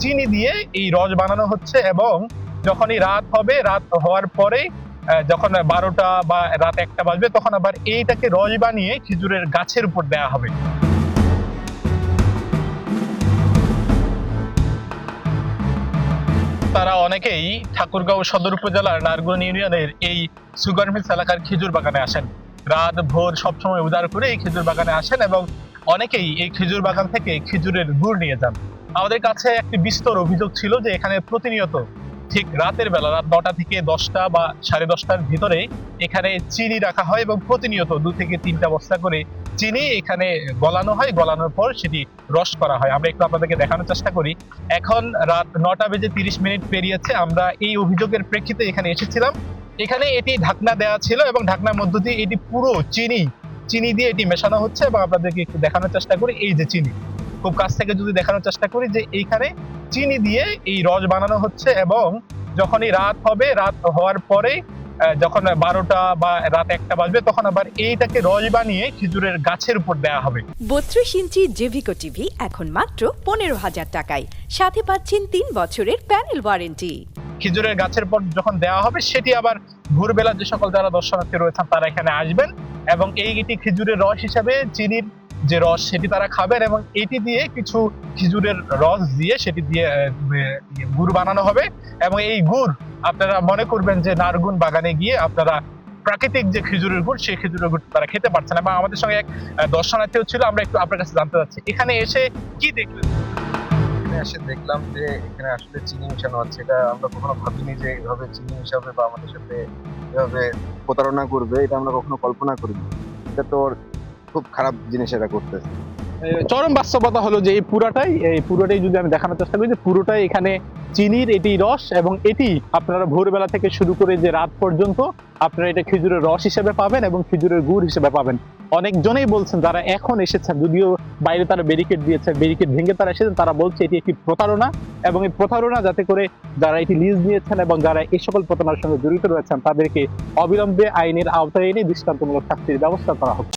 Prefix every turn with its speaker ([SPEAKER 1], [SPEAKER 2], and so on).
[SPEAKER 1] চিনি দিয়ে এই রস বানানো হচ্ছে এবং যখনই রাত হবে, রাত হওয়ার পরে যখন 12টা বা রাত 1টা বাজবে, তখন আবার এইটাকে রস বানিয়ে খেজুরের গাছের উপর দেওয়া হবে। তারা অনেকেই ঠাকুরগাঁও সদর উপজেলার নারগুন ইউনিয়নের এই সুগার মিলস এলাকার খেজুর বাগানে আসেন। রাত ভোর সবসময় উদার করে এই খেজুর বাগানে আসেন এবং অনেকেই এই খেজুর বাগান থেকে খেজুরের গুড় নিয়ে যান। আমাদের কাছে একটি বিস্তর অভিযোগ ছিল যে এখানে প্রতিনিয়ত ঠিক রাতের বেলা, রাত 9টা থেকে 10টা বা 10:30টার ভিতরে এখানে চিনি রাখা হয় এবং প্রতিনিয়ত 2 থেকে 3টা বস্তা করে চিনি এখানে গলানো হয়। গলানোর পর সেটি রস করা হয়। আমরা একটু আপনাদেরকে দেখানোর চেষ্টা করি। এখন রাত 9টা বেজে 30 মিনিট পেরিয়েছে। আমরা এই অভিযোগের প্রেক্ষিতে এখানে এসেছিলাম। এখানে এটি ঢাকনা দেওয়া ছিল এবং ঢাকনার মধ্য দিয়ে এটি পুরো চিনি দিয়ে এটি মেশানো হচ্ছে এবং আপনাদেরকে একটু দেখানোর চেষ্টা করি। এই যে চিনি, খুব কাছ থেকে যদি দেখানোর চেষ্টা করি যে এইখানে চিনি দিয়ে এই রস বানানো হচ্ছে এবং যখনই রাত হবে, রাত হওয়ার পরে যখন 12টা বা রাত 1টা বাজবে, তখন আবার এইটাকে রস বানিয়ে খেজুরের গাছের উপর দেওয়া হবে।
[SPEAKER 2] 32 ইঞ্চি জেভিকো টিভি এখন মাত্র 15,000 টাকায়, সাথে পাচ্ছেন 3 বছরের প্যানেল ওয়ারেন্টি।
[SPEAKER 1] খেজুরের গাছের পর যখন দেওয়া হবে, সেটি আবার ভোরবেলা যে সকল যারা দর্শনার্থী রয়েছেন তারা এখানে আসবেন এবং এইটি খেজুরের রস হিসাবে চিনির যে রস সেটি তারা খাবেন এবং এটি দিয়ে কিছু খেজুরের রস দিয়ে সেটি দিয়ে গুড় বানানো হবে এবং এই গুড় আপনারা মনে করবেন যে নারগুন বাগানে গিয়ে আপনারা প্রাকৃতিক যে খেজুরের গুড়, সেই খেজুরের গুড় তারা খেতে পারছেন। এবং আমাদের সঙ্গে এক দর্শনার্থীও ছিল। আমরা একটু আপনার কাছে জানতে চাচ্ছি, এখানে এসে কি দেখলেন?
[SPEAKER 3] এসে দেখলাম যে এখানে আসলে চিনি মেশানো হচ্ছে। এটা আমরা কখনো ভাবিনি যে এভাবে চিনি মেশাবে বা আমাদের সাথে এভাবে প্রতারণা করবে, এটা আমরা কখনো কল্পনা করিনি। এটা তো খুব খারাপ জিনিস এটা করতেছে।
[SPEAKER 1] চরম বাস্তবতা হলো যে এই পুরোটাই যদি আমি দেখানোর চেষ্টা করি যে পুরোটাই এখানে চিনির এটি রস এবং এটি আপনারা ভোরবেলা থেকে শুরু করে যে রাত পর্যন্ত আপনারা এটা খেজুরের রস হিসেবে পাবেন এবং খেজুরের গুড় হিসেবে পাবেন। অনেকজনেই বলছেন যারা এখন এসেছেন, যদিও বাইরে তারা ব্যারিকেড দিয়েছে, ব্যারিকেড ভেঙে তারা এসেছেন, তারা বলছে এটি একটি প্রতারণা এবং এই প্রতারণা যাতে করে যারা এটি লিজ নিয়েছেন এবং যারা এই সকল প্রতারণার সঙ্গে জড়িত রয়েছেন তাদেরকে অবিলম্বে আইনের আওতায় এনে দৃষ্টান্তমূলক শাস্তির ব্যবস্থা করা হোক।